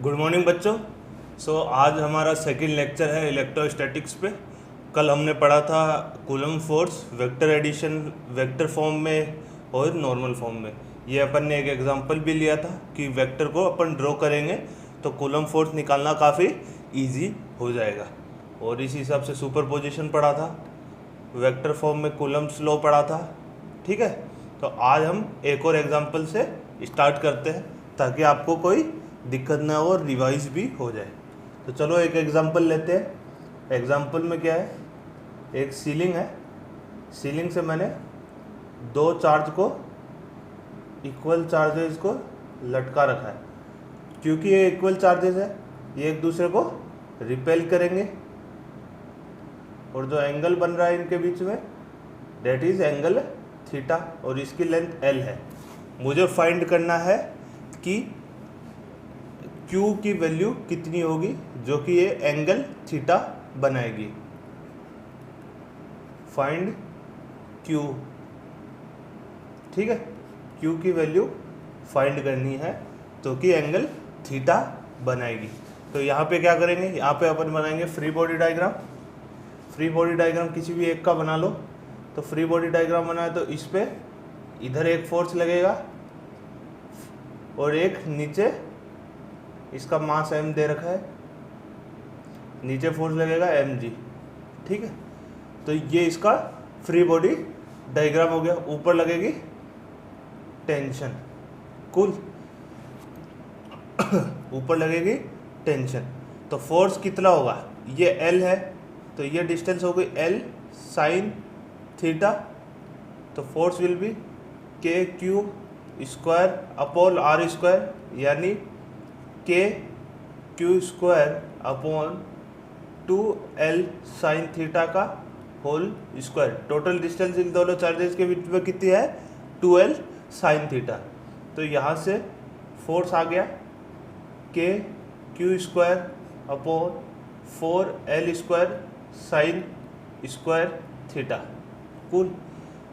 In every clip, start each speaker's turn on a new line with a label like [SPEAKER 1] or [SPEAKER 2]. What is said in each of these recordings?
[SPEAKER 1] Good morning बच्चों। आज हमारा सेकंड लेक्चर है इलेक्ट्रोस्टैटिक्स पे। कल हमने पढ़ा था Coulomb force vector addition, vector form में और नॉर्मल फॉर्म में। ये अपन ने एक एग्जांपल भी लिया था कि वेक्टर को अपन ड्रॉ करेंगे तो कूलम फोर्स निकालना काफ़ी इजी हो जाएगा। और इसी हिसाब से सुपरपोजिशन पढ़ा था, वेक्टर फॉर्म में कूलम्स लॉ पढ़ा था। ठीक है, तो आज हम एक और एग्जांपल से स्टार्ट करते हैं ताकि आपको कोई दिक्कत ना हो और रिवाइज भी हो जाए। तो चलो एक एग्जांपल लेते हैं। एग्जांपल में क्या है, एक सीलिंग है। सीलिंग से मैंने दो चार्ज को, इक्वल चार्जेस को लटका रखा है। क्योंकि ये इक्वल चार्जेस है, ये एक दूसरे को रिपेल करेंगे और जो एंगल बन रहा है इनके बीच में डेट इज एंगल थीटा और इसकी लेंथ एल है। मुझे फाइंड करना है कि Q की वैल्यू कितनी होगी जो कि ये एंगल थीटा बनाएगी। फाइंड Q, ठीक है, Q की वैल्यू फाइंड करनी है तो कि एंगल थीटा बनाएगी। तो यहाँ पे क्या करेंगे, यहाँ पे अपन बनाएंगे free body diagram. Free body diagram किसी भी एक का बना लो। तो फ्री बॉडी डायग्राम बनाए तो इस पे इधर एक फोर्स लगेगा और एक नीचे, इसका मास m दे रखा है, नीचे फोर्स लगेगा mg। ठीक है, तो ये इसका फ्री बॉडी डायग्राम हो गया। ऊपर लगेगी टेंशन, कूल, ऊपर लगेगी टेंशन। तो फोर्स कितना होगा, ये L है तो ये डिस्टेंस होगी L साइन थीटा। तो force will be k Q square upon are square, यानी k Q square upon 2L sine theta का होल स्क्वायर। टोटल डिस्टेंस इन दोनों चार्जेस के बीच में कितनी है, 2L साइन थीटा। तो यहाँ से फोर्स आ गया K Q square upon 4L square sine square theta, cool.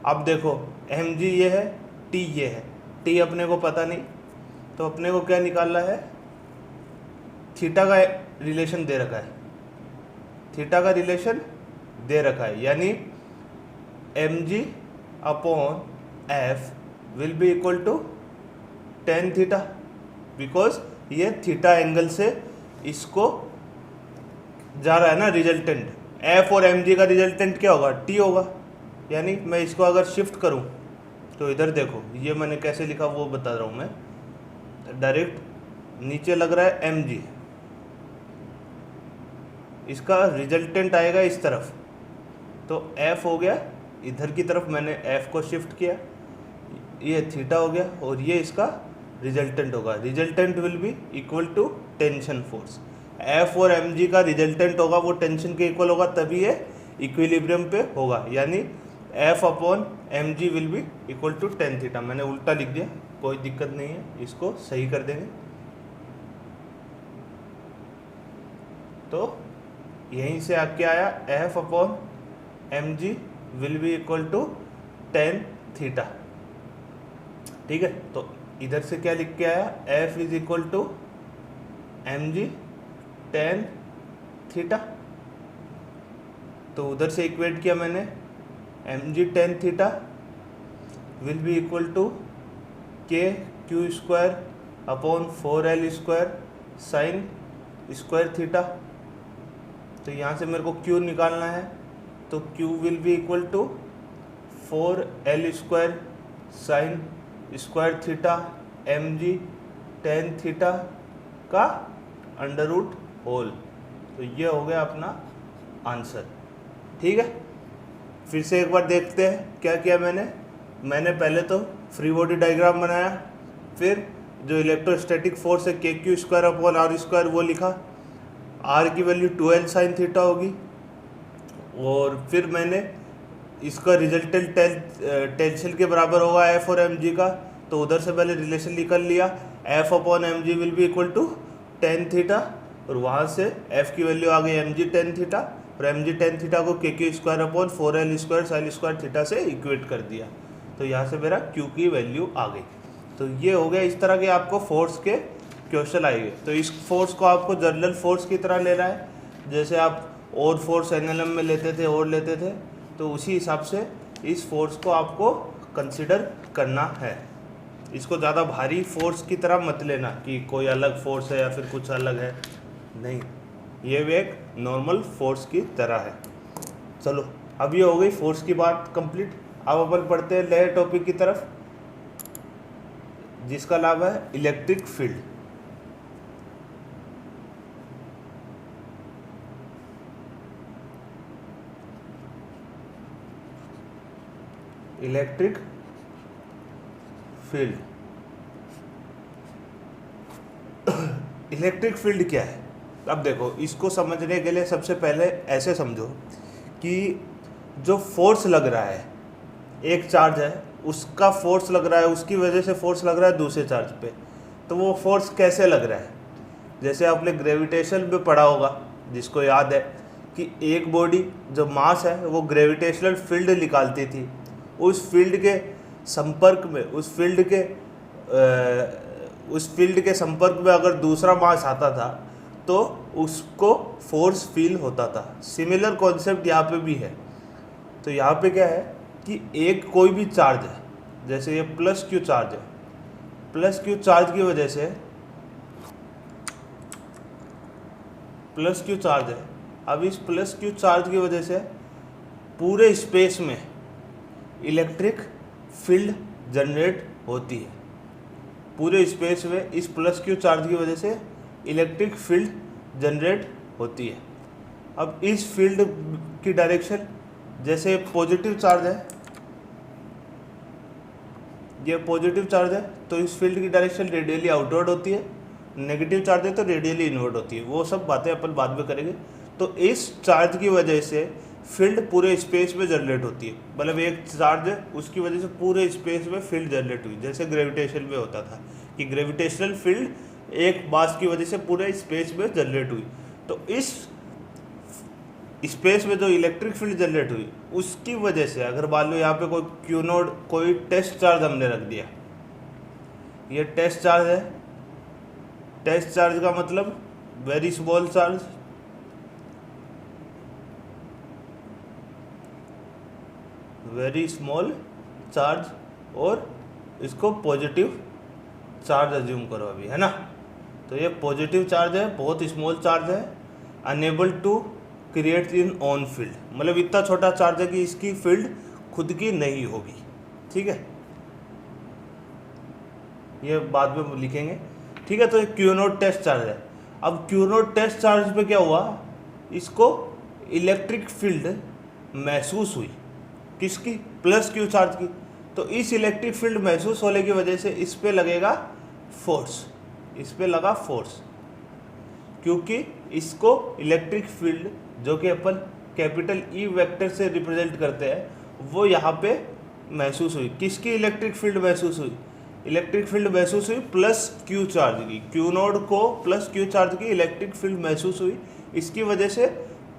[SPEAKER 1] अब देखो mg ये है, t ये है। t अपने को पता नहीं, तो अपने को क्या निकालना है, थीटा का रिलेशन दे रखा है। थीटा का रिलेशन दे रखा है, यानी mg upon f will be equal to tan theta, because ये थीटा एंगल से इसको जा रहा है ना रिजल्टेंट। f और mg का रिजल्टेंट क्या होगा, t होगा। यानी मैं इसको अगर शिफ्ट करूं तो इधर देखो, ये मैंने कैसे लिखा वो बता रहा हूं मैं। डायरेक्ट नीचे लग रहा है mg, इसका रिजल्टेंट आएगा इस तरफ, तो f हो गया इधर की तरफ। मैंने f को शिफ्ट किया, ये थीटा हो गया और ये इसका रिजल्टेंट होगा। Resultant will be equal to tension force. f और mg का रिजल्टेंट होगा वो टेंशन के इक्वल होगा, तभी ये इक्विलिब्रियम पे होगा। यानी f upon mg will be equal to tan theta. मैंने उल्टा लिख दिया, कोई दिक्कत नहीं है, इसको सही कर देंगे। तो यहीं से आके आया f upon mg will be equal to tan theta. ठीक है, तो इधर से क्या लिख के आया, f is equal to mg tan theta. तो उधर से इक्वेट किया मैंने, mg tan theta will be equal to k Q square upon 4L square sine square theta. तो यहाँ से मेरे को q निकालना है, तो q will be equal to 4L square sine square theta mg tan theta का अंडर रूट होल। तो ये हो गया अपना आंसर। ठीक है, फिर से एक बार देखते हैं क्या किया मैंने पहले तो फ्री बॉडी डायग्राम बनाया, फिर जो इलेक्ट्रोस्टैटिक फोर्स है K Q square upon are square वो लिखा। आर की वैल्यू 2L साइन थीटा होगी और फिर मैंने इसका रिजल्टेंट टेंशन के बराबर होगा f और mg का, तो उधर से पहले रिलेशन निकल लिया। f upon mg will be equal to tan theta और वहाँ से f की वैल्यू आ गई mg टेन थीटा और mg टेन थीटा को K Q square upon 4L square sine square theta से इक्वेट कर दिया। तो यहाँ से मेरा q की वैल्यू आ गई। तो ये हो गया, इस तरह के आपको फोर्स के क्वेश्चन आएंगे। तो इस फोर्स को आपको जनरल फोर्स की तरह लेना है, जैसे आप और फोर्स एनएलएम में लेते थे और लेते थे, तो उसी हिसाब से इस फोर्स को आपको कंसिडर करना है। इसको ज़्यादा भारी फोर्स की तरह मत लेना कि कोई अलग फोर्स है या फिर कुछ अलग है, नहीं, ये भी एक नॉर्मल फोर्स की तरह है। चलो अब ये हो गई फोर्स की बात कंप्लीट। अब अपन पढ़ते हैं नए टॉपिक की तरफ, जिसका नाम है electric field. Electric field. Electric field क्या है? अब देखो, इसको समझने के लिए सबसे पहले ऐसे समझो कि जो फोर्स लग रहा है, एक चार्ज है, उसका फोर्स लग रहा है, उसकी वजह से फोर्स लग रहा है दूसरे चार्ज पे, तो वो फोर्स कैसे लग रहा है? जैसे आपने ग्रेविटेशन में पढ़ा होगा, जिसको याद है कि एक बॉडी जो मास है वो ग्रेविटेशनल फील्ड निकालती थी, उस फील्ड के संपर्क में, उस फील्ड के संपर्क में अगर दूसरा मास आता था तो उसको फोर्स फील होता था। सिमिलर कॉन्सेप्ट यहाँ पे भी है। तो यहाँ पे क्या है कि एक कोई भी चार्ज है, जैसे ये प्लस क्यू चार्ज है, प्लस क्यू चार्ज की वजह से, प्लस क्यू चार्ज है, अब इस प्लस क्यू चार्ज की वजह से पूरे स्पेस में इलेक्ट्रिक फील्ड जनरेट होती है। पूरे स्पेस में इस प्लस क्यू चार्ज की वजह से इलेक्ट्रिक फील्ड जनरेट होती है। अब इस फील्ड की डायरेक्शन, जैसे पॉजिटिव चार्ज है, ये पॉजिटिव चार्ज है तो इस फील्ड की डायरेक्शन रेडियली आउटवर्ड होती है, नेगेटिव चार्ज है तो रेडियली इनवर्ड होती है। वो सब बातें अपन बाद में करेंगे। तो इस चार्ज की वजह से फील्ड पूरे स्पेस में जनरेट होती है, मतलब एक चार्ज है उसकी वजह से पूरे स्पेस में फील्ड जनरेट हुई, जैसे ग्रेविटेशन में होता था कि ग्रेविटेशनल फील्ड एक मास की वजह से पूरे स्पेस में जनरेट हुई। तो इस स्पेस में जो इलेक्ट्रिक फील्ड जनरेट हुई उसकी वजह से, अगर मान लो यहाँ पे कोई क्यू नोड, कोई टेस्ट चार्ज हमने रख दिया, ये टेस्ट चार्ज है, टेस्ट चार्ज का मतलब very small charge, very small charge, और इसको पॉजिटिव चार्ज अज्यूम करो अभी, है ना। तो ये पॉजिटिव चार्ज है, बहुत स्मॉल चार्ज है, unable to create in own field, मतलब इतना छोटा चार्ज है कि इसकी फील्ड खुद की नहीं होगी, ठीक है, ये बाद में लिखेंगे, ठीक है। तो क्यू नोट टेस्ट चार्ज है। अब क्यू नोट टेस्ट चार्ज पे क्या हुआ, इसको इलेक्ट्रिक फील्ड महसूस हुई, किसकी? प्लस क्यू चार्ज की। तो इस इलेक्ट्रिक फील्ड महसूस होने की वजह से इस पे लगेगा फोर्स, इस पे लगा फोर्स, क्योंकि इसको इलेक्ट्रिक फील्ड जो कि अपन कैपिटल ई वेक्टर से रिप्रेजेंट करते हैं, वो यहाँ पे महसूस हुई। किसकी इलेक्ट्रिक फील्ड महसूस हुई? इलेक्ट्रिक फील्ड महसूस हुई प्लस क्यू चार्ज की, क्यू नोड को प्लस क्यू चार्ज की इलेक्ट्रिक फील्ड महसूस हुई। इसकी वजह से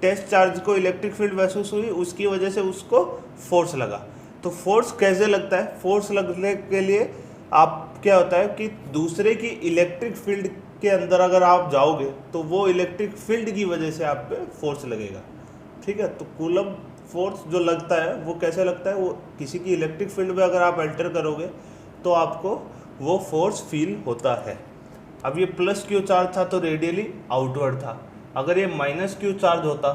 [SPEAKER 1] टेस्ट चार्ज को इलेक्ट्रिक फील्ड महसूस हुई, उसकी वजह से उसको फोर्स लगा। तो फोर्स कैसे लगता है? फोर्स लगने के लिए आप क्या होता है कि दूसरे की इलेक्ट्रिक फील्ड के अंदर अगर आप जाओगे तो वो इलेक्ट्रिक फील्ड की वजह से आप पे फोर्स लगेगा, ठीक है। तो कूलम फोर्स जो लगता है वो कैसे लगता है? वो किसी की इलेक्ट्रिक फील्ड में अगर आप एंटर करोगे तो आपको वो फोर्स फील होता है। अब ये प्लस क्यू चार्ज था तो रेडियली आउटवर्ड था, अगर ये माइनस क्यू चार्ज होता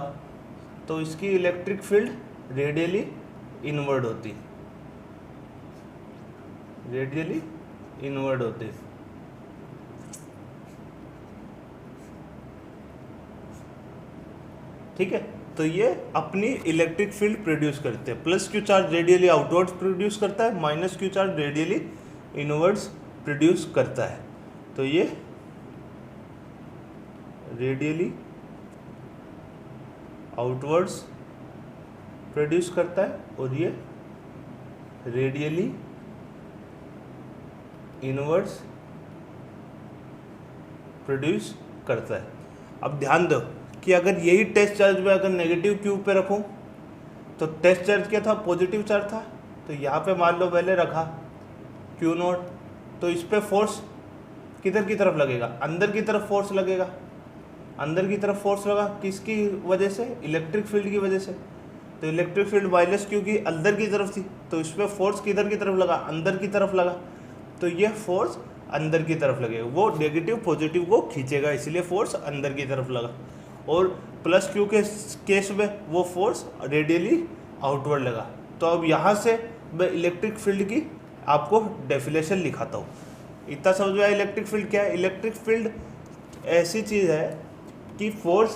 [SPEAKER 1] तो इसकी इलेक्ट्रिक फील्ड रेडियली इनवर्ड होती, रेडियली इनवर्ड होती। ठीक है, तो ये अपनी इलेक्ट्रिक फील्ड प्रोड्यूस करते हैं। Plus Q charge radially outwards produce करता है, minus Q charge radially inwards produce करता है। तो ये रेडियली आउटवर्ड्स प्रोड्यूस करता है और ये रेडियली इनवर्ड्स प्रोड्यूस करता है। अब ध्यान दो कि अगर यही टेस्ट चार्ज में अगर नेगेटिव क्यू पे रखूं तो टेस्ट चार्ज क्या था? पॉजिटिव चार्ज था। तो यहाँ पे मान लो पहले रखा क्यू नोट, तो इस पे फोर्स किधर की तरफ लगेगा, अंदर की तरफ फोर्स लगेगा, अंदर की तरफ फोर्स लगा किसकी वजह से, इलेक्ट्रिक फील्ड की वजह से। तो इलेक्ट्रिक फील्ड माइनस क्यू की अंदर की तरफ थी, तो इस पर फोर्स किधर की तरफ लगा, अंदर की तरफ लगा, तो ये फोर्स अंदर की तरफ लगेगा, वो नेगेटिव पॉजिटिव को खींचेगा, इसलिए फोर्स अंदर की तरफ लगा। और प्लस क्यू के केस में वो फोर्स रेडियली आउटवर्ड लगा। तो अब यहाँ से मैं इलेक्ट्रिक फील्ड की आपको डेफिनेशन लिखाता हूँ। इतना समझ में आया इलेक्ट्रिक फील्ड क्या है। इलेक्ट्रिक फील्ड ऐसी चीज़ है कि फोर्स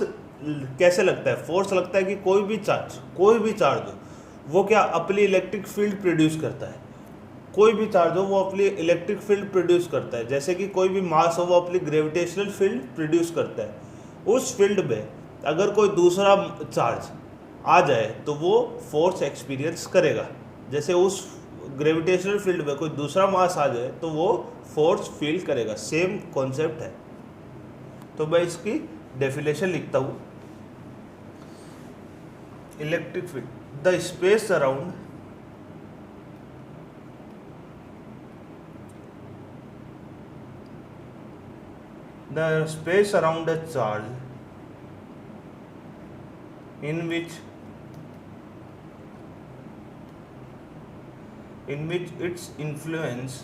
[SPEAKER 1] कैसे लगता है, फोर्स लगता है कि कोई भी चार्ज हो वो क्या अपनी इलेक्ट्रिक फील्ड प्रोड्यूस करता है, कोई भी चार्ज हो वो अपनी इलेक्ट्रिक फील्ड प्रोड्यूस करता है। जैसे कि कोई भी मास हो वो अपनी ग्रेविटेशनल फील्ड प्रोड्यूस करता है। उस फील्ड में अगर कोई दूसरा चार्ज आ जाए तो वो फोर्स एक्सपीरियंस करेगा। जैसे उस ग्रेविटेशनल फील्ड में कोई दूसरा मास आ जाए तो वो फोर्स फील करेगा, सेम कॉन्सेप्ट है। तो मैं इसकी डेफिनेशन लिखता हूँ। Electric field, the space around a charge in which its influence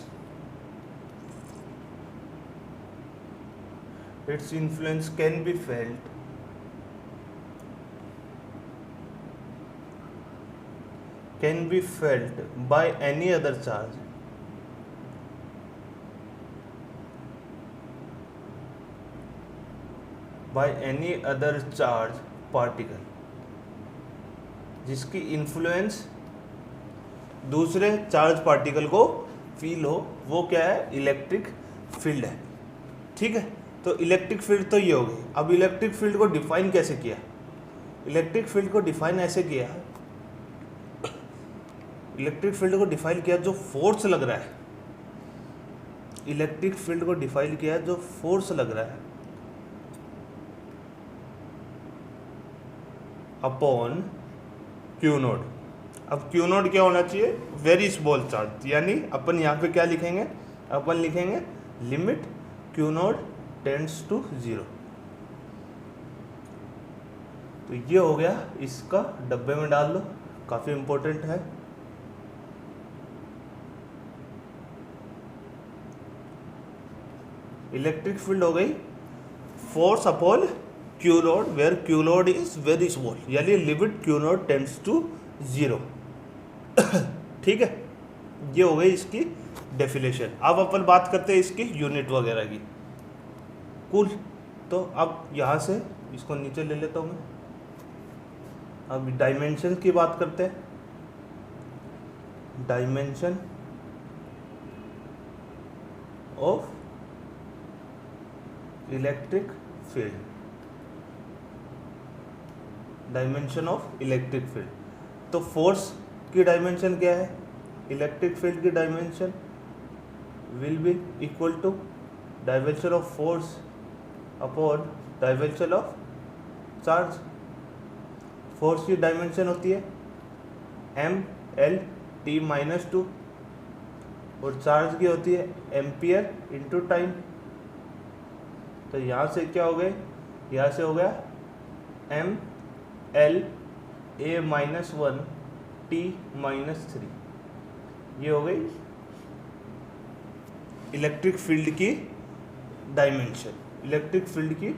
[SPEAKER 1] can be felt by any other charge particle, जिसकी इन्फ्लुएंस दूसरे चार्ज पार्टिकल को फील हो, वो क्या है, इलेक्ट्रिक फील्ड है। ठीक है, तो इलेक्ट्रिक फील्ड तो ये हो गई। अब इलेक्ट्रिक फील्ड को डिफाइन कैसे किया, इलेक्ट्रिक फील्ड को डिफाइन ऐसे किया, इलेक्ट्रिक फील्ड को डिफाइन किया जो फोर्स लग रहा है, इलेक्ट्रिक फील्ड को डिफाइन किया जो फोर्स लग रहा है अपॉन क्यू नोड। अब क्यू नोड क्या होना चाहिए, वेरी स्मॉल चार्ज, यानी अपन यहाँ पे क्या लिखेंगे, अपन लिखेंगे limit Q node tends to 0। तो ये हो गया, इसका डब्बे में डाल लो, काफ़ी इंपॉर्टेंट है। इलेक्ट्रिक फील्ड हो गई force upon Q naught where q naught is very small, यानी limit Q node tends to 0। ठीक है, ये हो गई इसकी डेफिनेशन। अब अपन बात करते हैं इसकी यूनिट वगैरह की। कूल, तो अब यहाँ से इसको नीचे ले लेता हूँ मैं। अब डायमेंशन की बात करते हैं। Dimension of electric field, dimension of electric field. तो फोर्स की डायमेंशन क्या है, इलेक्ट्रिक फील्ड की dimension will be equal to dimension of force upon dimension of charge. Force की डायमेंशन होती है mL/t-2 और चार्ज की होती है एम्पियर इंटू टाइम। तो यहाँ से क्या हो गए, यहाँ से हो गया mL/A-1t-3, ये हो गई इलेक्ट्रिक फील्ड की डायमेंशन, इलेक्ट्रिक फील्ड की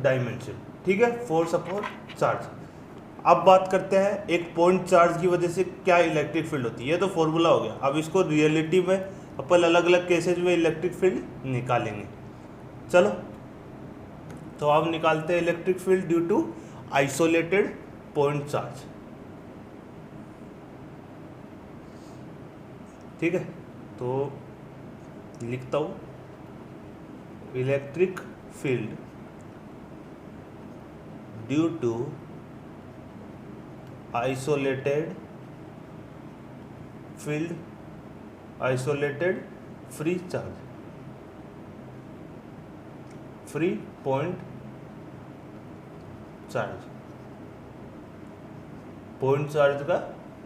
[SPEAKER 1] डायमेंशन। ठीक है, फोर्स अपॉन चार्ज। अब बात करते हैं एक पॉइंट चार्ज की वजह से क्या इलेक्ट्रिक फील्ड होती है। ये तो फॉर्मूला हो गया। अब इसको रियलिटी में अपन अलग अलग केसेज में इलेक्ट्रिक फील्ड निकालेंगे। चलो, तो अब निकालते हैं electric field due to isolated point charge. ठीक है, तो लिखता हूँ electric field due to isolated field, isolated free charge, free point charge. Point charge का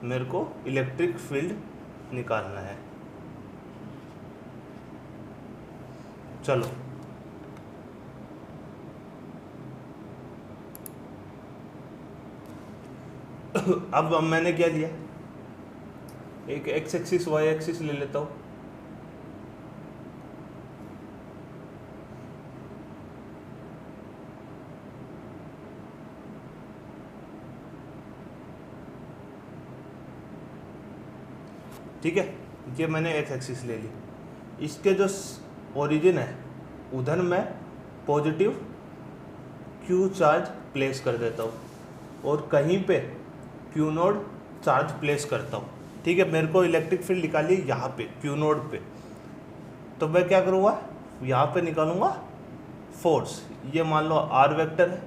[SPEAKER 1] मेरे को इलेक्ट्रिक फील्ड निकालना है। चलो अब मैंने क्या लिया, एक एक्स एक्सिस वाई एक्सिस ले लेता हूँ। ठीक है, ये मैंने एक्स एक्सिस ले ली। इसके जो ओरिजिन है उधर मैं पॉजिटिव क्यू चार्ज प्लेस कर देता हूँ और कहीं पे क्यू नोड चार्ज प्लेस करता हूँ। ठीक है, मेरे को इलेक्ट्रिक फील्ड निकालिए यहाँ पे क्यू नोड पे, तो मैं क्या करूँगा, यहाँ पे निकालूंगा फोर्स। ये मान लो आर वेक्टर है,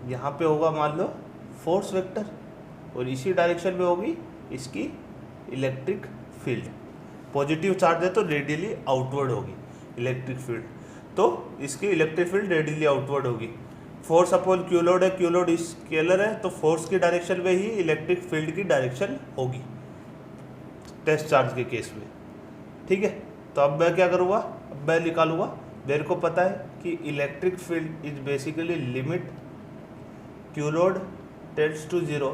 [SPEAKER 1] यहाँ पे होगा मान लो फोर्स वेक्टर, और इसी डायरेक्शन में होगी इसकी इलेक्ट्रिक फील्ड। पॉजिटिव चार्ज है तो रेडियली आउटवर्ड होगी इलेक्ट्रिक फील्ड, तो इसकी इलेक्ट्रिक फील्ड रेडियली आउटवर्ड होगी। फोर्स अपॉन क्यू लोड है, क्यू लोड स्केलर है, तो फोर्स की डायरेक्शन में ही इलेक्ट्रिक फील्ड की डायरेक्शन होगी टेस्ट चार्ज के केस में। ठीक है, तो अब मैं क्या करूँगा, अब मैं निकालूंगा, मेरे को पता है कि electric field is basically limit Q nought tends to 0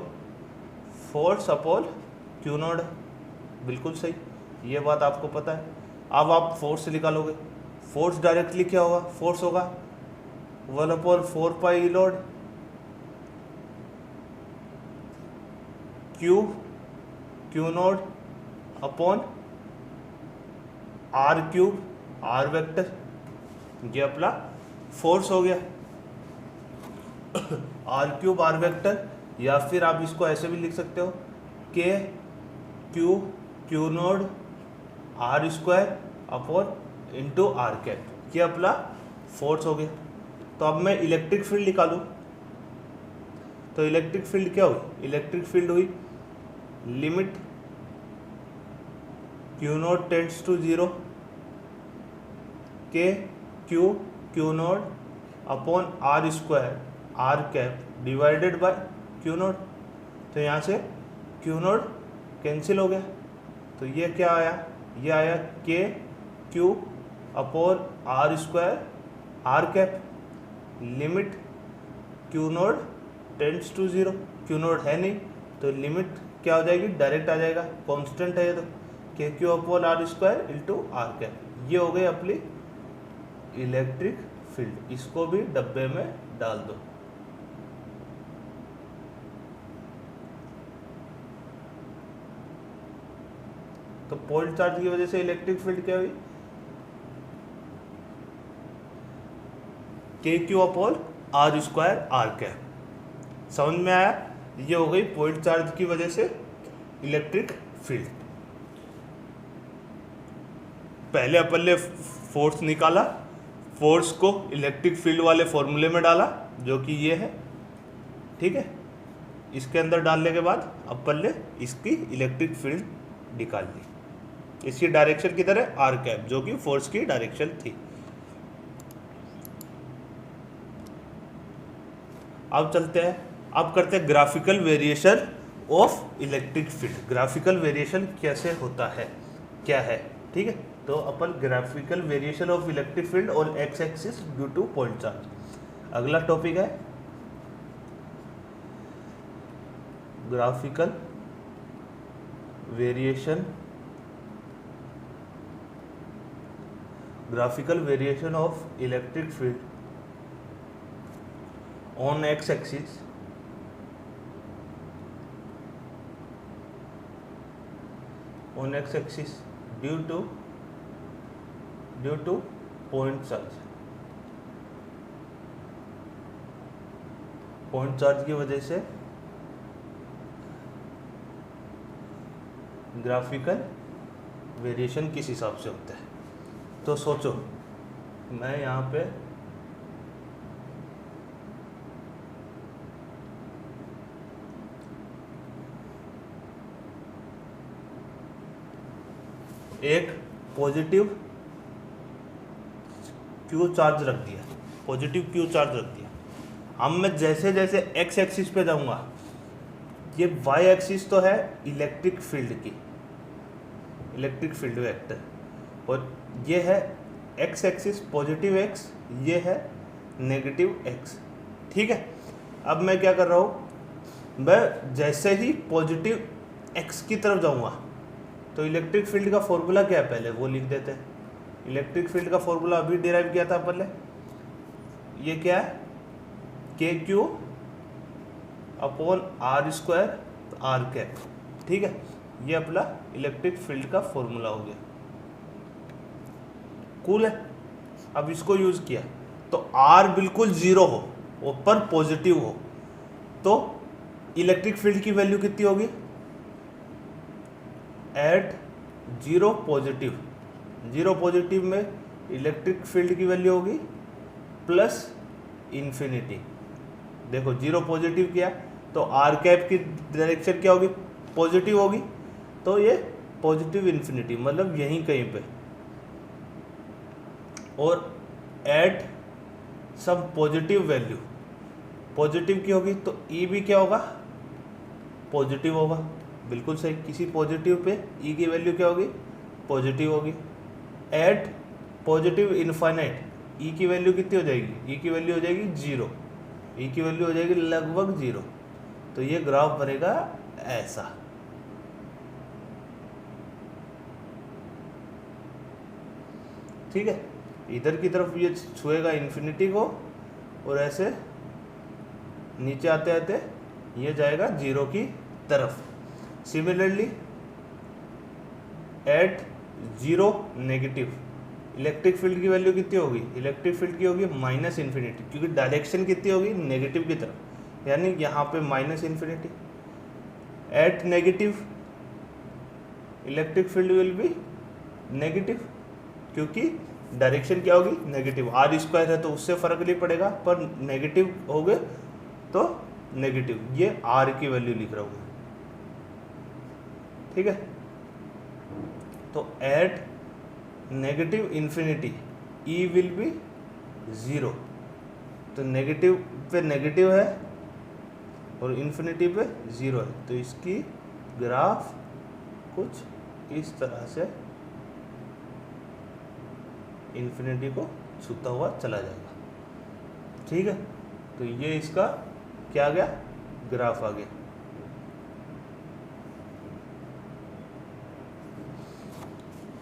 [SPEAKER 1] force upon Q nought. बिल्कुल सही, ये बात आपको पता है। अब आप फोर्स निकालोगे, फोर्स डायरेक्टली क्या होगा, फोर्स होगा 1/4 पाई लोड q naught upon r cube r vector, ये अपना फोर्स हो गया आर क्यूब आर वेक्टर, या फिर आप इसको ऐसे भी लिख सकते हो K Q naught R square upon into R cap, ये अपना फोर्स हो गया। तो अब मैं इलेक्ट्रिक फील्ड निकालूं, तो इलेक्ट्रिक फील्ड क्या हुई, इलेक्ट्रिक फील्ड हुई limit Q node tends to 0 K Q naught upon are square R cap divided by Q naught. तो यहाँ से क्यू नोड कैंसिल हो गया, तो ये क्या आया, ये आया K Q upon are square R cap limit Q node tends to 0। Q naught है नहीं तो लिमिट क्या हो जाएगी, डायरेक्ट आ जाएगा, कांस्टेंट है ये, तो K Q upon are square into R cap. ये हो गई अपनी इलेक्ट्रिक फील्ड, इसको भी डब्बे में डाल दो। तो पॉइंट चार्ज की वजह से इलेक्ट्रिक फील्ड क्या हुई, K Q upon are square R cap. समझ में आया, ये हो गई पॉइंट चार्ज की वजह से इलेक्ट्रिक फील्ड। पहले अपन ने फोर्स निकाला, फोर्स को इलेक्ट्रिक फील्ड वाले फॉर्मूले में डाला जो कि ये है। ठीक है, इसके अंदर डालने के बाद अपन ने इसकी इलेक्ट्रिक फील्ड निकाल ली। इसकी डायरेक्शन किधर है, आर कैप, जो कि फोर्स की डायरेक्शन थी। अब चलते हैं, अब करते हैं graphical variation of electric field. Graphical variation कैसे होता है, क्या है। ठीक है, तो अपन graphical variation of electric field on x axis due to point charge. अगला टॉपिक है graphical variation of electric field on x axis due to point charge. Point charge की वजह से ग्राफिकल वेरिएशन किस हिसाब से होता है। तो सोचो, मैं यहाँ पे एक पॉजिटिव क्यू चार्ज रख दिया, अब मैं जैसे जैसे एक्स एक्सिस पे जाऊंगा, ये वाई एक्सिस तो है इलेक्ट्रिक फील्ड वेक्टर, और ये है एक्स एक्सिस पॉजिटिव एक्स, ये है नेगेटिव एक्स। ठीक है, अब मैं क्या कर रहा हूँ, मैं जैसे ही पॉजिटिव एक्स की तरफ जाऊँगा तो इलेक्ट्रिक फील्ड का फॉर्मूला क्या है पहले वो लिख देते हैं। इलेक्ट्रिक फील्ड का फॉर्मूला अभी डिराइव किया था पहले, ये क्या है, K Q upon are square R cap. ठीक है, ये अपना इलेक्ट्रिक फील्ड का फॉर्मूला हो गया। कूल है। अब इसको यूज किया तो आर बिल्कुल जीरो हो ऊपर पॉजिटिव हो तो इलेक्ट्रिक फील्ड की वैल्यू कितनी होगी, at zero positive, zero positive में इलेक्ट्रिक फील्ड की वैल्यू होगी प्लस इन्फिनिटी। देखो जीरो पॉजिटिव किया तो आर कैप की डायरेक्शन क्या होगी, पॉजिटिव होगी, तो ये पॉजिटिव इन्फिनिटी मतलब यहीं कहीं पे। और at some positive value, positive की होगी तो ई भी क्या होगा, पॉजिटिव होगा। बिल्कुल सही, किसी पॉजिटिव पे ई की वैल्यू क्या होगी, पॉजिटिव होगी। एट पॉजिटिव इनफाइनाइट ई की वैल्यू कितनी हो जाएगी, ई की वैल्यू हो जाएगी जीरो, ई की वैल्यू हो जाएगी लगभग जीरो। तो ये ग्राफ बनेगा ऐसा। ठीक है, इधर की तरफ ये छुएगा इन्फिनिटी को और ऐसे नीचे आते आते ये जाएगा जीरो की तरफ। Similarly at zero negative electric field की वैल्यू कितनी होगी, इलेक्ट्रिक फील्ड की होगी माइनस इन्फिनिटी, क्योंकि डायरेक्शन कितनी होगी, नेगेटिव की तरफ, यानी यहाँ पे minus infinity. At negative electric field will be negative, क्योंकि डायरेक्शन क्या होगी, नेगेटिव। आर स्क्वायर है तो उससे फर्क नहीं पड़ेगा, पर नेगेटिव हो गए तो नेगेटिव। ये आर की वैल्यू लिख रहा हूँ। ठीक है, तो at negative infinity E will be zero. तो नेगेटिव पे नेगेटिव है और इन्फिनिटी पे ज़ीरो है, तो इसकी ग्राफ कुछ इस तरह से इन्फिनिटी को छूता हुआ चला जाएगा। ठीक है, तो ये इसका क्या आ गया, ग्राफ आ गया।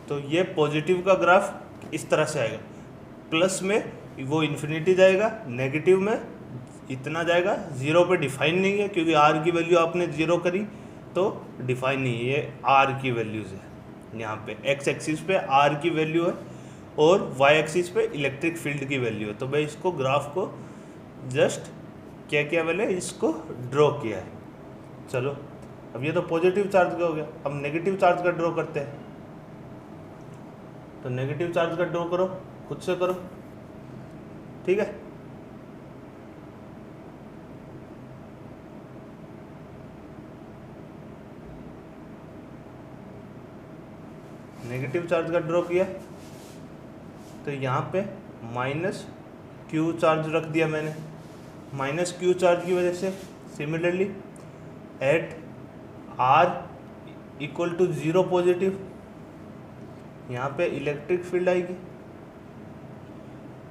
[SPEAKER 1] तो ये पॉजिटिव का ग्राफ इस तरह से आएगा, प्लस में वो इन्फिनिटी जाएगा, नेगेटिव में इतना जाएगा, ज़ीरो पे डिफाइन नहीं है क्योंकि आर की वैल्यू आपने ज़ीरो करी तो डिफाइन नहीं है, ये आर की वैल्यूज़ है। यहाँ पे एक्स एक्सिस पे आर की वैल्यू है और वाई एक्सिस पे इलेक्ट्रिक फील्ड की वैल्यू है। तो मैं इसको ग्राफ को जस्ट क्या किया, मैंने इसको ड्रॉ किया है। चलो, अब ये तो पॉजिटिव चार्ज का हो गया, अब नेगेटिव चार्ज का ड्रॉ करते हैं। तो नेगेटिव चार्ज का ड्रॉ करो, खुद से करो। ठीक है, नेगेटिव चार्ज का ड्रॉ किया तो यहाँ पे माइनस क्यू चार्ज रख दिया मैंने। माइनस क्यू चार्ज की वजह से similarly at are equal to zero positive, यहाँ पे इलेक्ट्रिक फील्ड आएगी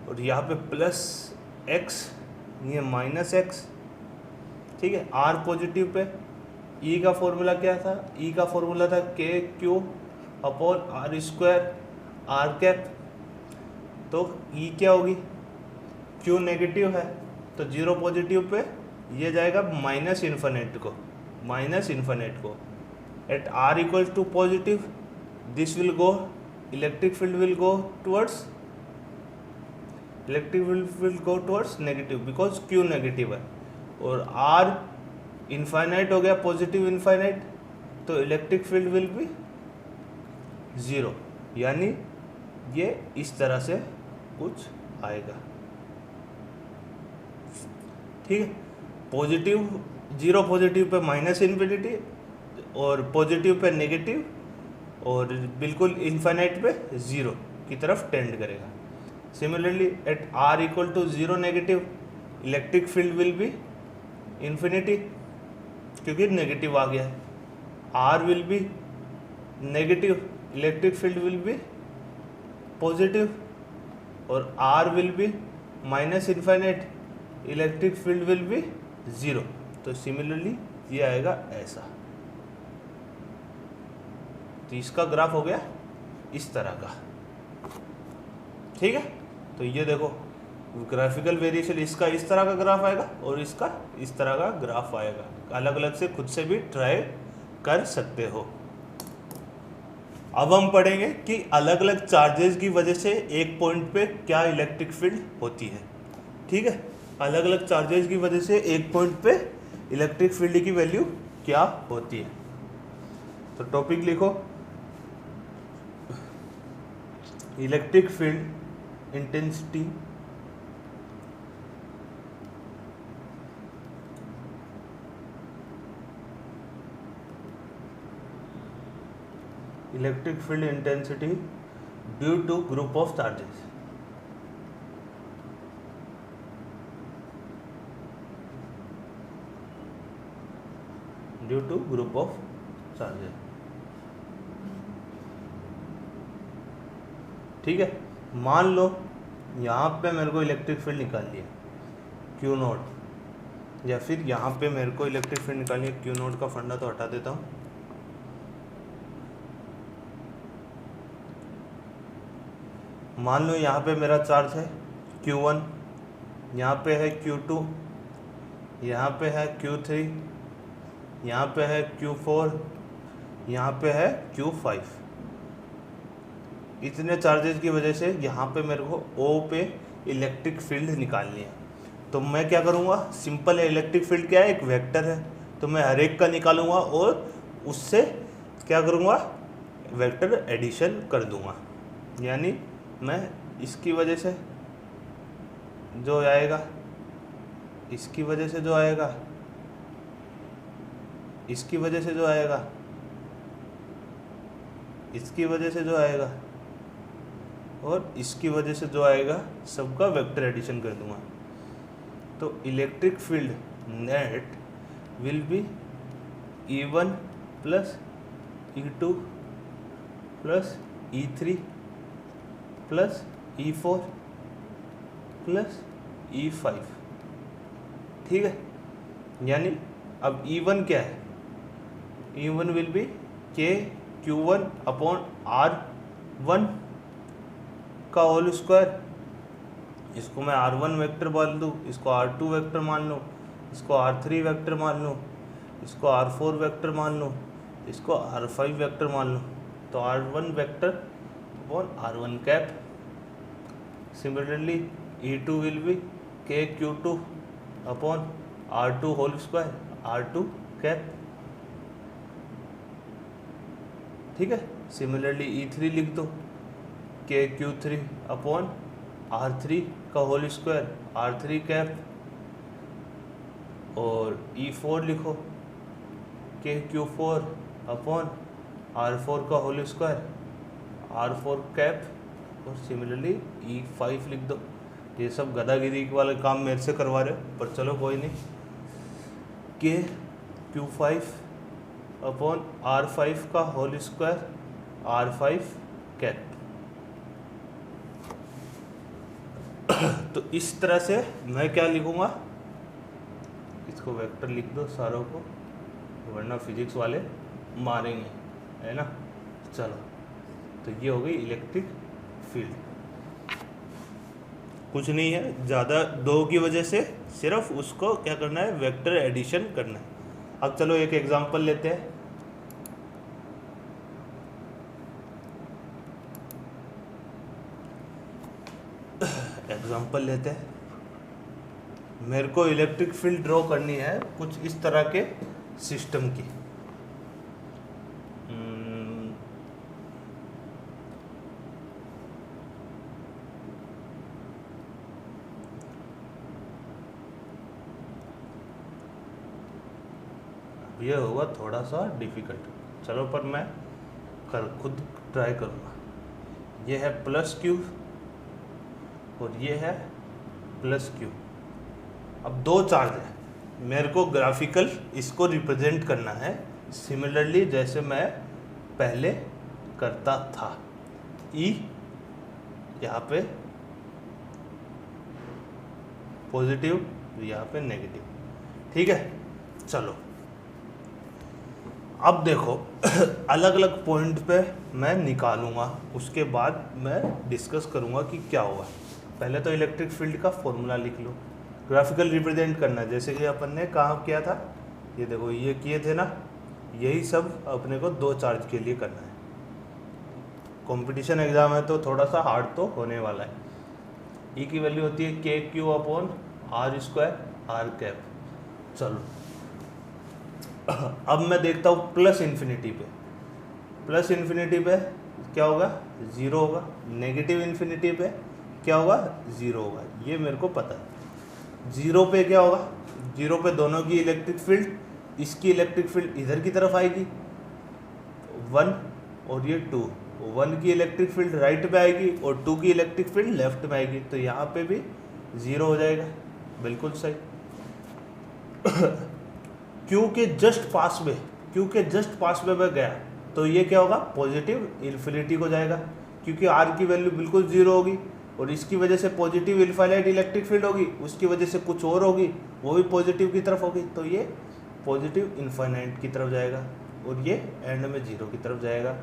[SPEAKER 1] और यहाँ पे प्लस एक्स, ये माइनस एक्स। ठीक है, आर पॉजिटिव पे ई का फॉर्मूला क्या था, ई का फॉर्मूला था K Q upon are square R cap. तो ई क्या होगी, क्यू नेगेटिव है तो जीरो पॉजिटिव पे ये जाएगा माइनस इन्फिनिट को, माइनस इन्फिनिट को। At are equal to positive this will go, electric field will go towards, electric field will go towards negative because Q negative है। और आर इनफाइनाइट हो गया, पॉजिटिव इनफाइनाइट, तो electric field will be zero, यानी ये इस तरह से कुछ आएगा। ठीक है, पॉजिटिव जीरो पॉजिटिव पे माइनस इन्फिनिटी और पॉजिटिव पे नेगेटिव और बिल्कुल इनफाइनाइट पे ज़ीरो की तरफ टेंड करेगा। Similarly at are equal to zero negative electric field will be infinity, क्योंकि नेगेटिव आ गया है। R will be negative, electric field will be positive, और r will be minus infinite, electric field will be 0। तो similarly ये आएगा ऐसा। तो इसका ग्राफ हो गया इस तरह का, ठीक है। तो ये देखो ग्राफिकल वेरिएशन, इसका इस तरह का ग्राफ आएगा और इसका इस तरह का ग्राफ आएगा। अलग अलग से खुद से भी ट्राई कर सकते हो। अब हम पढ़ेंगे कि अलग अलग चार्जेस की वजह से एक पॉइंट पे क्या इलेक्ट्रिक फील्ड होती है, ठीक है। अलग अलग चार्जेस की वजह से एक पॉइंट पे इलेक्ट्रिक फील्ड की वैल्यू क्या होती है। तो टॉपिक लिखो, electric field intensity electric field intensity due to group of charges. Due to group of charges, ठीक है। मान लो यहाँ पे मेरे को इलेक्ट्रिक फील्ड निकालनी है क्यू नोट, या फिर यहाँ पे मेरे को इलेक्ट्रिक फील्ड निकालनी है, क्यू नोट का फंडा तो हटा देता हूँ। मान लो यहाँ पे मेरा चार्ज है Q1, यहाँ पे है Q2, यहाँ पे है Q3, यहाँ पे है Q4, यहाँ पे है Q5। इतने चार्जेस की वजह से यहाँ पे मेरे को O पे इलेक्ट्रिक फील्ड निकालनी है। तो मैं क्या करूँगा, सिंपल है, इलेक्ट्रिक फील्ड क्या है, एक वेक्टर है। तो मैं हर एक का निकालूंगा और उससे क्या करूँगा, वेक्टर एडिशन कर दूँगा। यानी मैं इसकी वजह से जो आएगा, इसकी वजह से जो आएगा, इसकी वजह से जो आएगा, इसकी वजह से जो आएगा और इसकी वजह से जो आएगा, सबका वेक्टर एडिशन कर दूंगा। तो electric field net will be E1 plus E2 plus E3 plus E4 plus E5, ठीक है। यानी अब E1 क्या है, E1 will be K Q1 upon R1 का होल स्क्वायर। इसको मैं R1 वेक्टर मान लूँ, इसको R2 वेक्टर मान लूँ, इसको R3 वेक्टर मान लूँ, इसको R4 वेक्टर मान लूँ, इसको R5 वेक्टर मान लूँ। तो R1 vector upon R1 cap. Similarly E2 will be K Q2 upon R2 whole square, R2 cap, ठीक है। सिमिलरली E3 लिख दो K Q3 अपॉन R3 का होल स्क्वायर, R3 कैप। और E4 लिखो K Q4 अपॉन R4 का whole square, R4 cap. और similarly E5 लिख दो। ये सब गदागिरी वाले काम मेरे से करवा रहे हो, पर चलो कोई नहीं। K Q5 अपॉन R5 का होल स्क्वायर, R5 कैप। तो इस तरह से मैं क्या लिखूँगा, इसको वेक्टर लिख दो सारों को, वरना फिजिक्स वाले मारेंगे, है ना। चलो, तो ये हो गई इलेक्ट्रिक फील्ड। कुछ नहीं है ज़्यादा, दो की वजह से सिर्फ उसको क्या करना है, वेक्टर एडिशन करना है। अब चलो एक एग्जांपल लेते हैं। एग्जांपल लेते हैं, मेरे को इलेक्ट्रिक फील्ड ड्रॉ करनी है कुछ इस तरह के सिस्टम की। ये होगा थोड़ा सा डिफिकल्ट, चलो पर मैं खुद ट्राई करूँगा। ये है प्लस क्यू और ये है प्लस क्यू। अब दो चार्ज है, मेरे को ग्राफिकल इसको रिप्रेजेंट करना है सिमिलरली जैसे मैं पहले करता था। ई यहाँ पे पॉजिटिव, यहाँ पे नेगेटिव। ठीक है, चलो अब देखो अलग अलग पॉइंट पे मैं निकालूंगा, उसके बाद मैं डिस्कस करूंगा कि क्या होगा। पहले तो इलेक्ट्रिक फील्ड का फॉर्मूला लिख लो, ग्राफिकल रिप्रेजेंट करना है, जैसे कि अपन ने कहाँ किया था, ये देखो ये किए थे ना, यही सब अपने को 2 चार्ज के लिए करना है। कंपटीशन एग्जाम है तो थोड़ा सा हार्ड तो होने वाला है। ई की वैल्यू होती है K Q upon are square R cap. चलो अब मैं देखता हूँ प्लस इन्फिनिटी पे, प्लस इन्फिनिटी पे क्या होगा, 0 होगा। नेगेटिव इन्फिनिटी पे क्या होगा, 0 होगा, ये मेरे को पता है। 0 पे क्या होगा, 0 पे दोनों की इलेक्ट्रिक फील्ड, इसकी इलेक्ट्रिक फील्ड इधर की तरफ आएगी 1 और ये 2, 1 की इलेक्ट्रिक फील्ड राइट में आएगी और 2 की इलेक्ट्रिक फील्ड लेफ्ट में आएगी, तो यहाँ पे भी 0 हो जाएगा, बिल्कुल सही। क्यू के जस्ट पास में, क्यू के जस्ट पास में मैं गया तो ये क्या होगा, पॉजिटिव इन्फिनिटी को जाएगा, क्योंकि आर की वैल्यू बिल्कुल 0 होगी और इसकी वजह से पॉजिटिव इनफाइनाइट इलेक्ट्रिक फील्ड होगी, उसकी वजह से कुछ और होगी, वो भी पॉजिटिव की तरफ होगी, तो ये पॉजिटिव इनफाइनाइट की तरफ जाएगा और ये एंड में 0 की तरफ जाएगा।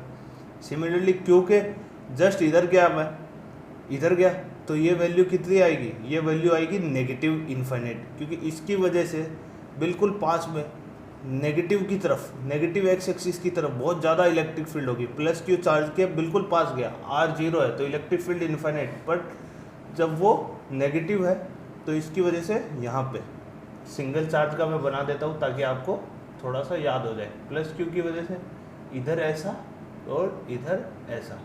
[SPEAKER 1] सिमिलरली क्यू के जस्ट इधर गया, मैं इधर गया तो ये वैल्यू कितनी आएगी, ये वैल्यू आएगी नेगेटिव इनफाइनाइट, क्योंकि इसकी वजह से बिल्कुल पास में नेगेटिव की तरफ, नेगेटिव एक्स एक्सिस की तरफ बहुत ज़्यादा इलेक्ट्रिक फील्ड होगी। प्लस क्यू चार्ज के बिल्कुल पास गया, आर 0 है तो इलेक्ट्रिक फील्ड इनफाइनाइट, बट जब वो नेगेटिव है तो इसकी वजह से यहाँ पे सिंगल चार्ज का मैं बना देता हूँ ताकि आपको थोड़ा सा याद हो जाए। प्लस क्यू की वजह से इधर ऐसा और इधर ऐसा,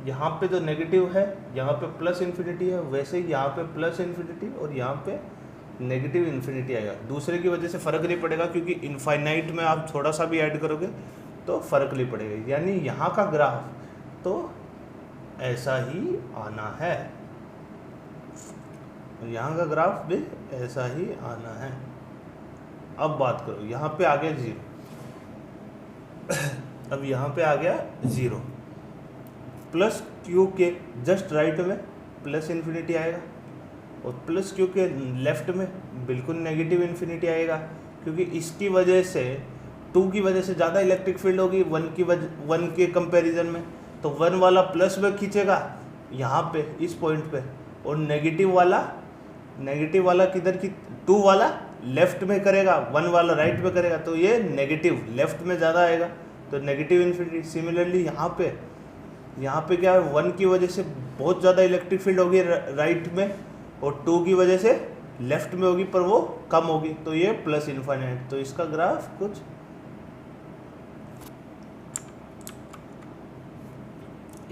[SPEAKER 1] यहाँ पे तो नेगेटिव है, यहाँ पे प्लस इन्फिनिटी है, वैसे ही यहाँ पे प्लस इन्फिनिटी और यहाँ पे नेगेटिव इन्फिनिटी आएगा। दूसरे की वजह से फ़र्क नहीं पड़ेगा, क्योंकि इनफाइनाइट में आप थोड़ा सा भी ऐड करोगे तो फ़र्क नहीं पड़ेगा। यानी यहाँ का ग्राफ तो ऐसा ही आना है, यहाँ का ग्राफ भी ऐसा ही आना है। अब बात करो, यहाँ पे आ गया 0, अब यहाँ पे आ गया 0, प्लस क्यू के जस्ट राइट में प्लस इन्फिनिटी आएगा और प्लस क्यू के लेफ्ट में बिल्कुल नेगेटिव इन्फिनिटी आएगा, क्योंकि इसकी वजह से 2 की वजह से ज़्यादा इलेक्ट्रिक फील्ड होगी 1 के कंपैरिजन में, तो 1 वाला प्लस में खींचेगा यहाँ पे इस पॉइंट पे, और नेगेटिव वाला किधर की, 2 वाला लेफ्ट में करेगा, 1 वाला राइट में करेगा, तो ये नेगेटिव लेफ्ट में ज़्यादा आएगा, तो नेगेटिव इन्फिनिटी। सिमिलरली यहाँ पे क्या है, 1 की वजह से बहुत ज़्यादा इलेक्ट्रिक फील्ड होगी राइट में और 2 की वजह से लेफ्ट में होगी, पर वो कम होगी, तो ये प्लस इनफाइनाइट। तो इसका ग्राफ कुछ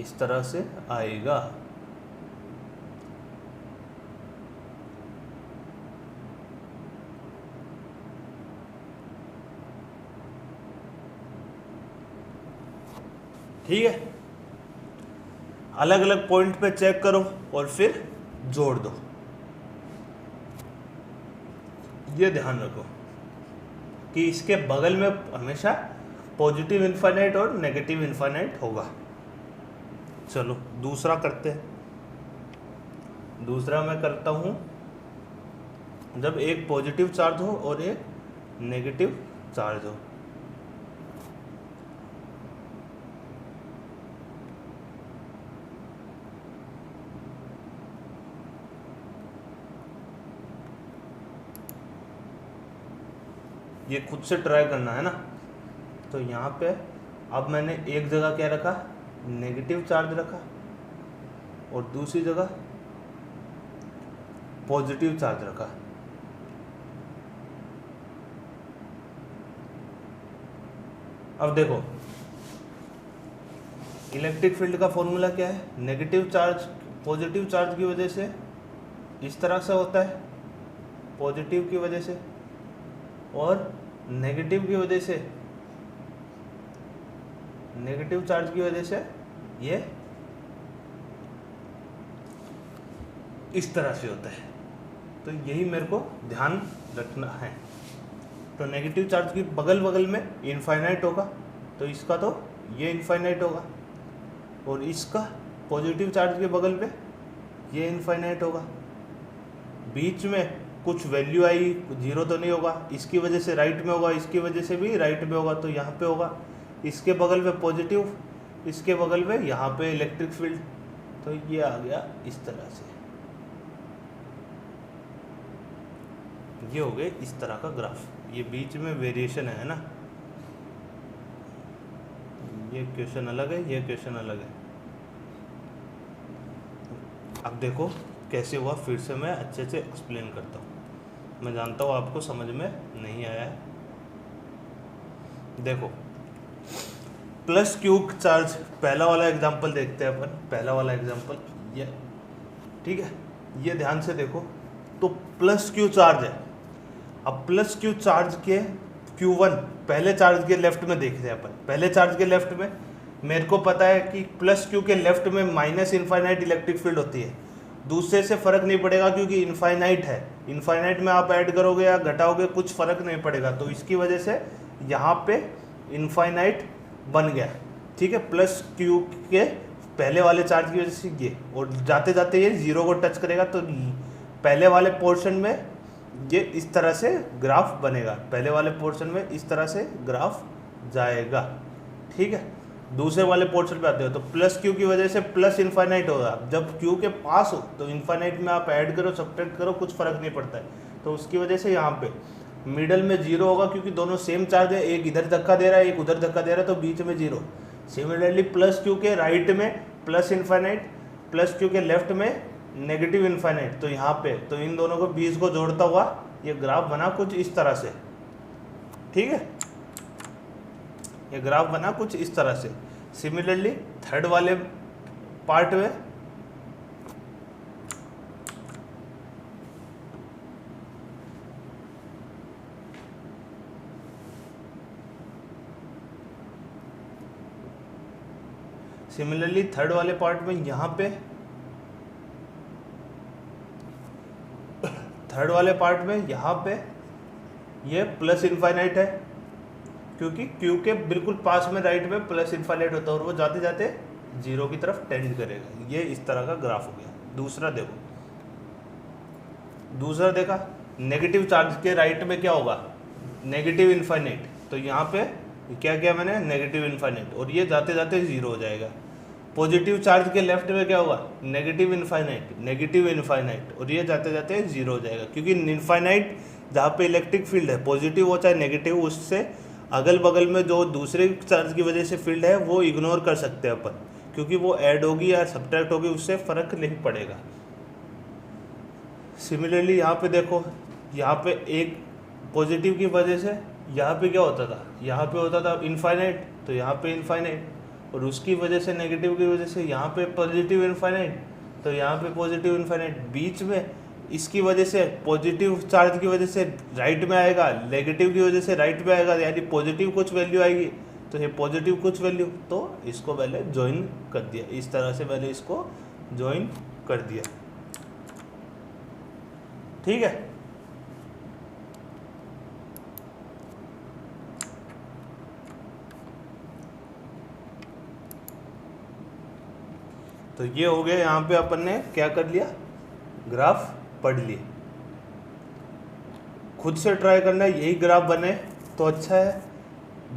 [SPEAKER 1] इस तरह से आएगा। ठीक है, अलग अलग पॉइंट पे चेक करो और फिर जोड़ दो। ये ध्यान रखो कि इसके बगल में हमेशा पॉजिटिव इनफाइनाइट और नेगेटिव इनफाइनाइट होगा। चलो दूसरा करते हैं। दूसरा मैं करता हूँ जब एक पॉजिटिव चार्ज हो और एक नेगेटिव चार्ज हो। ये खुद से ट्राई करना है ना। तो यहाँ पे अब मैंने एक जगह क्या रखा, नेगेटिव चार्ज रखा और दूसरी जगह पॉजिटिव चार्ज रखा। अब देखो इलेक्ट्रिक फील्ड का फॉर्मूला क्या है, नेगेटिव चार्ज पॉजिटिव चार्ज की वजह से इस तरह से होता है, पॉजिटिव की वजह से, और नेगेटिव की वजह से, नेगेटिव चार्ज की वजह से ये इस तरह से होता है। तो यही मेरे को ध्यान रखना है। तो नेगेटिव चार्ज की बगल बगल में इनफाइनाइट होगा, तो इसका तो ये इनफाइनाइट होगा, और इसका पॉजिटिव चार्ज के बगल पे ये इनफाइनाइट होगा। बीच में कुछ वैल्यू आई, जीरो तो नहीं होगा, इसकी वजह से राइट में होगा, इसकी वजह से भी राइट में होगा, तो यहाँ पे होगा, इसके बगल में पॉजिटिव, इसके बगल में यहाँ पे इलेक्ट्रिक फील्ड, तो ये आ गया इस तरह से, ये हो गए इस तरह का ग्राफ। ये बीच में वेरिएशन है ना, ये क्वेश्चन अलग है, ये क्वेश्चन अलग है। अब देखो कैसे हुआ, फिर से मैं अच्छे से एक्सप्लेन करता हूँ। मैं जानता हूँ आपको समझ में नहीं आया है। देखो प्लस क्यू चार्ज, पहला वाला एग्जांपल देखते हैं अपन, पहला वाला एग्जांपल ये, ठीक है, ये ध्यान से देखो। तो प्लस क्यू चार्ज है। अब प्लस क्यू चार्ज के Q1 पहले चार्ज के लेफ्ट में देखते हैं अपन। पहले चार्ज के लेफ्ट में मेरे को पता है कि प्लस क्यू के लेफ्ट में माइनस इनफाइनाइट इलेक्ट्रिक फील्ड होती है। दूसरे से फर्क नहीं पड़ेगा क्योंकि इनफाइनाइट है, इनफाइनाइट में आप ऐड करोगे या घटाओगे कुछ फर्क नहीं पड़ेगा, तो इसकी वजह से यहाँ पे इनफाइनाइट बन गया, ठीक है, प्लस क्यू के पहले वाले चार्ज की वजह से ये, और जाते जाते ये जीरो को टच करेगा, तो पहले वाले पोर्शन में ये इस तरह से ग्राफ बनेगा, पहले वाले पोर्शन में इस तरह से ग्राफ जाएगा, ठीक है। दूसरे वाले पोर्शन पे आते हो तो प्लस क्यू की वजह से प्लस इनफाइनाइट होगा। जब क्यू के पास हो तो इनफाइनाइट में आप ऐड करो सब्ट्रैक्ट करो कुछ फर्क नहीं पड़ता है, तो उसकी वजह से यहाँ पे मिडल में जीरो होगा क्योंकि दोनों सेम चार्ज है, एक इधर धक्का दे रहा है एक उधर धक्का दे रहा है, तो बीच में जीरो। सिमिलरली प्लस क्यू के राइट में प्लस इनफाइनाइट, प्लस क्यू के लेफ्ट में नेगेटिव इनफाइनाइट, तो यहाँ पे तो इन दोनों को बीच को जोड़ता हुआ ये ग्राफ बना कुछ इस तरह से, ठीक है, ये ग्राफ बना कुछ इस तरह से। सिमिलरली थर्ड वाले पार्ट में यहाँ पे थर्ड वाले पार्ट में यहाँ पे ये प्लस इनफाइनाइट है क्योंकि क्यू के बिल्कुल पास में राइट में प्लस इनफाइनाइट होता है और वो जाते जाते जीरो की तरफ टेंड करेगा। ये इस तरह का ग्राफ हो गया। दूसरा देखो, दूसरा देखा नेगेटिव चार्ज के राइट में क्या होगा, नेगेटिव इनफाइनाइट, तो यहाँ पे क्या किया मैंने, नेगेटिव इनफाइनाइट, और ये जाते जाते जीरो हो जाएगा। पॉजिटिव चार्ज के लेफ्ट में क्या होगा, नेगेटिव इनफाइनाइट, नेगेटिव इनफाइनाइट, और ये जाते जाते जीरो हो जाएगा क्योंकि इनफाइनाइट जहाँ पे इलेक्ट्रिक फील्ड है पॉजिटिव हो चाहे नेगेटिव, उससे अगल बगल में जो दूसरे चार्ज की वजह से फील्ड है वो इग्नोर कर सकते हैं अपन, क्योंकि वो ऐड होगी या सब्ट्रैक्ट होगी उससे फर्क नहीं पड़ेगा। सिमिलरली यहाँ पे देखो, यहाँ पे एक पॉजिटिव की वजह से यहाँ पे क्या होता था, यहाँ पे होता था इनफाइनाइट, तो यहाँ पे इनफाइनाइट, और उसकी वजह से नेगेटिव की वजह से यहाँ पे पॉजिटिव इनफाइनाइट, तो यहाँ पे पॉजिटिव इनफाइनाइट, बीच में इसकी वजह से पॉजिटिव चार्ज की वजह से राइट में आएगा, नेगेटिव की वजह से राइट में आएगा, यानी पॉजिटिव कुछ वैल्यू आएगी, तो ये पॉजिटिव कुछ वैल्यू, तो इसको पहले ज्वाइन कर दिया, इस तरह से पहले इसको ज्वाइन कर दिया, ठीक है। तो ये हो गया, यहाँ पे अपन ने क्या कर लिया, ग्राफ पढ़ लिए। खुद से ट्राई करना है, यही ग्राफ बने तो अच्छा है,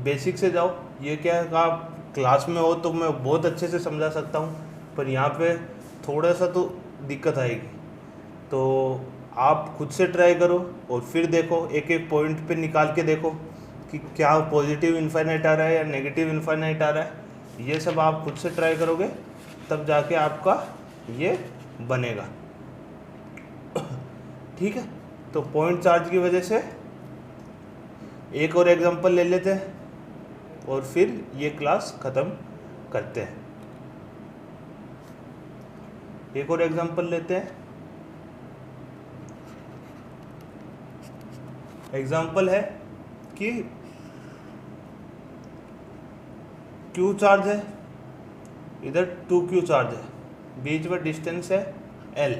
[SPEAKER 1] बेसिक से जाओ। ये क्या है, आप क्लास में हो तो मैं बहुत अच्छे से समझा सकता हूँ, पर यहाँ पे थोड़ा सा तो दिक्कत आएगी, तो आप खुद से ट्राई करो और फिर देखो, एक एक पॉइंट पे निकाल के देखो कि क्या पॉजिटिव इनफाइनाइट आ रहा है या नेगेटिव इनफाइनाइट आ रहा है। ये सब आप खुद से ट्राई करोगे तब जाके आपका ये बनेगा, ठीक है। तो पॉइंट चार्ज की वजह से एक और एग्जांपल ले लेते हैं और फिर ये क्लास ख़त्म करते हैं। एक और एग्जांपल लेते हैं। एग्जांपल है कि Q चार्ज है, इधर 2Q चार्ज है, बीच में डिस्टेंस है L।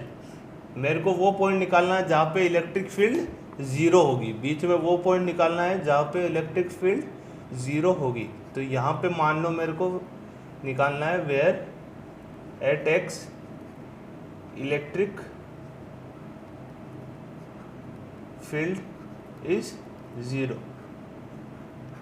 [SPEAKER 1] मेरे को वो पॉइंट निकालना है जहाँ पे इलेक्ट्रिक फील्ड ज़ीरो होगी, बीच में वो पॉइंट निकालना है जहाँ पे इलेक्ट्रिक फील्ड ज़ीरो होगी। तो यहाँ पे मान लो मेरे को निकालना है where at x electric field is 0।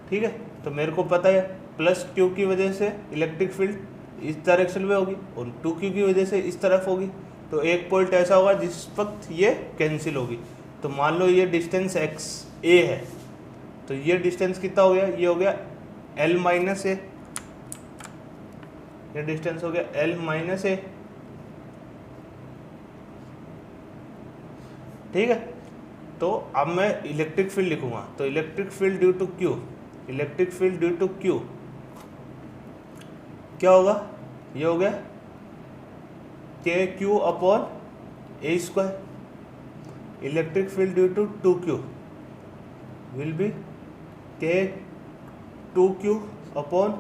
[SPEAKER 1] ठीक है, तो मेरे को पता है प्लस क्यू की वजह से इलेक्ट्रिक फील्ड इस डायरेक्शन में होगी और 2q की वजह से इस तरफ होगी। तो एक पॉइंट ऐसा होगा जिस वक्त ये कैंसिल होगी। तो मान लो ये डिस्टेंस x a है, तो ये डिस्टेंस कितना हो गया, ये हो गया l माइनस ए, ये डिस्टेंस हो गया l माइनस ए। ठीक है, तो अब मैं इलेक्ट्रिक फील्ड लिखूंगा, तो electric field due to Q, electric field due to Q क्या होगा, ये हो गया K Q upon A square. Electric field due to 2q will be K 2q upon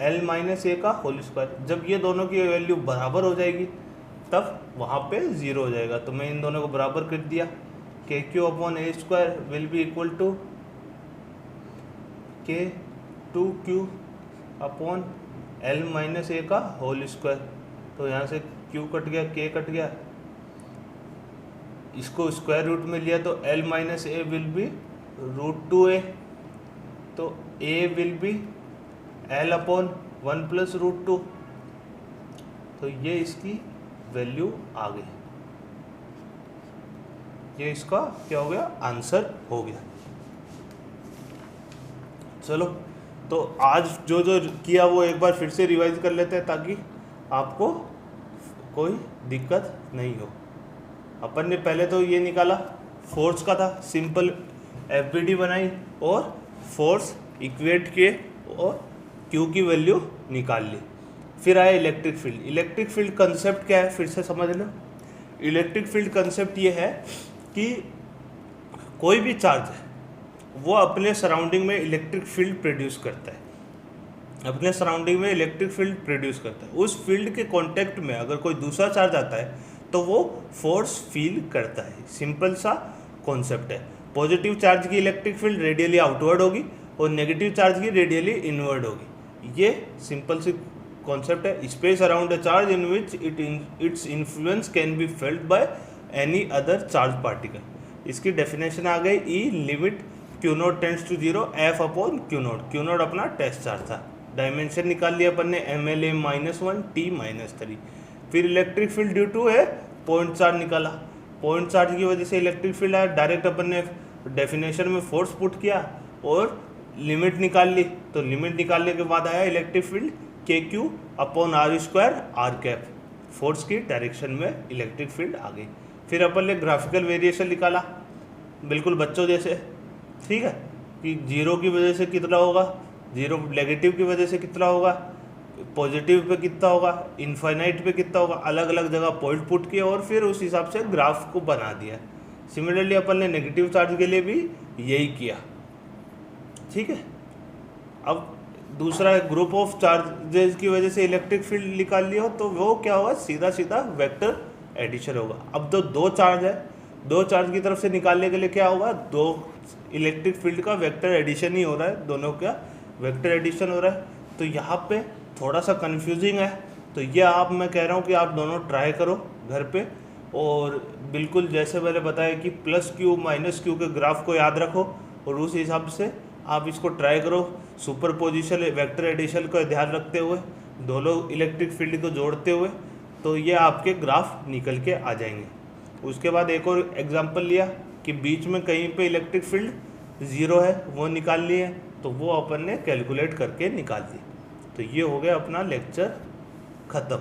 [SPEAKER 1] l minus ए का होल स्क्वायर। जब ये दोनों की वैल्यू बराबर हो जाएगी तब वहाँ पे 0 हो जाएगा। तो मैं इन दोनों को बराबर कर दिया, K Q upon A square will be equal to K 2q upon l minus ए का होल स्क्वायर। तो यहाँ से q कट गया, k कट गया, इसको स्क्वायर रूट में लिया तो l minus A will be √2a, तो a will be l upon 1 plus √2। तो ये इसकी वैल्यू आ गई, ये इसका क्या हो गया, आंसर हो गया। चलो, तो आज जो जो किया वो एक बार फिर से रिवाइज कर लेते हैं ताकि आपको कोई दिक्कत नहीं हो। अपन ने पहले तो ये निकाला फोर्स का था, सिंपल एफबीडी बनाई और फोर्स इक्वेट किए और क्यू की वैल्यू निकाल ली। फिर आया electric field. Electric field concept क्या है फिर से समझ लो। इलेक्ट्रिक फील्ड कंसेप्ट ये है कि कोई भी चार्ज है वो अपने सराउंडिंग में इलेक्ट्रिक फील्ड प्रोड्यूस करता है, अपने सराउंडिंग में इलेक्ट्रिक फील्ड प्रोड्यूस करता है। उस फील्ड के कांटेक्ट में अगर कोई दूसरा चार्ज आता है तो वो फोर्स फील करता है। सिंपल सा कॉन्सेप्ट है। पॉजिटिव चार्ज की इलेक्ट्रिक फील्ड रेडियली आउटवर्ड होगी और नेगेटिव चार्ज की रेडियली इनवर्ड होगी। ये सिंपल सी कॉन्सेप्ट है। Space around a charge in which its influence can be felt by any other charge particle. इसकी डेफिनेशन आ गई, E limit q naught tends to 0 F upon q naught. Q naught अपना test charge था। Dimension निकाल लिया अपन ने, MLA -1 T -3। फिर इलेक्ट्रिक फील्ड ड्यू टू है पॉइंट चार्ज निकाला। पॉइंट चार्ज की वजह से इलेक्ट्रिक फील्ड आया। डायरेक्ट अपन ने डेफिनेशन में फोर्स पुट किया और लिमिट निकाल ली। तो लिमिट निकालने के बाद आया electric field KQ upon r² r cap. Force की डायरेक्शन में इलेक्ट्रिक फील्ड आ गई। फिर अपन ने ग्राफिकल वेरिएशन निकाला, बिल्कुल बच्चों जैसे, ठीक है, कि 0 की वजह से कितना होगा, 0 नेगेटिव की वजह से कितना होगा, पॉजिटिव पे कितना होगा, इनफाइनाइट पे कितना होगा, अलग अलग जगह पॉइंट पुट किया और फिर उस हिसाब से ग्राफ को बना दिया। सिमिलरली अपन ने नेगेटिव चार्ज के लिए भी यही किया। ठीक है, अब दूसरा ग्रुप ऑफ चार्जेस की वजह से इलेक्ट्रिक फील्ड निकाल लिया हो तो वो क्या होगा, सीधा सीधा वेक्टर एडिशन होगा। अब तो दो चार्ज है, दो चार्ज की तरफ से निकालने के लिए क्या होगा, दो इलेक्ट्रिक फील्ड का वेक्टर एडिशन ही हो रहा है, दोनों का वेक्टर एडिशन हो रहा है। तो यहाँ पे थोड़ा सा कंफ्यूजिंग है, तो ये आप, मैं कह रहा हूँ कि आप दोनों ट्राई करो घर पे और बिल्कुल जैसे मैंने बताया कि +q -q के ग्राफ को याद रखो और उस हिसाब से आप इसको ट्राई करो। सुपरपोजिशन वेक्टर एडिशन का ध्यान रखते हुए, दोनों इलेक्ट्रिक फील्ड को जोड़ते हुए, तो ये आपके ग्राफ निकल के आ जाएंगे। उसके बाद एक और एग्जांपल लिया कि बीच में कहीं पे इलेक्ट्रिक फील्ड 0 है, वो निकाल लिए, तो वो अपन ने कैलकुलेट करके निकाल दी। तो ये हो गया अपना लेक्चर ख़त्म।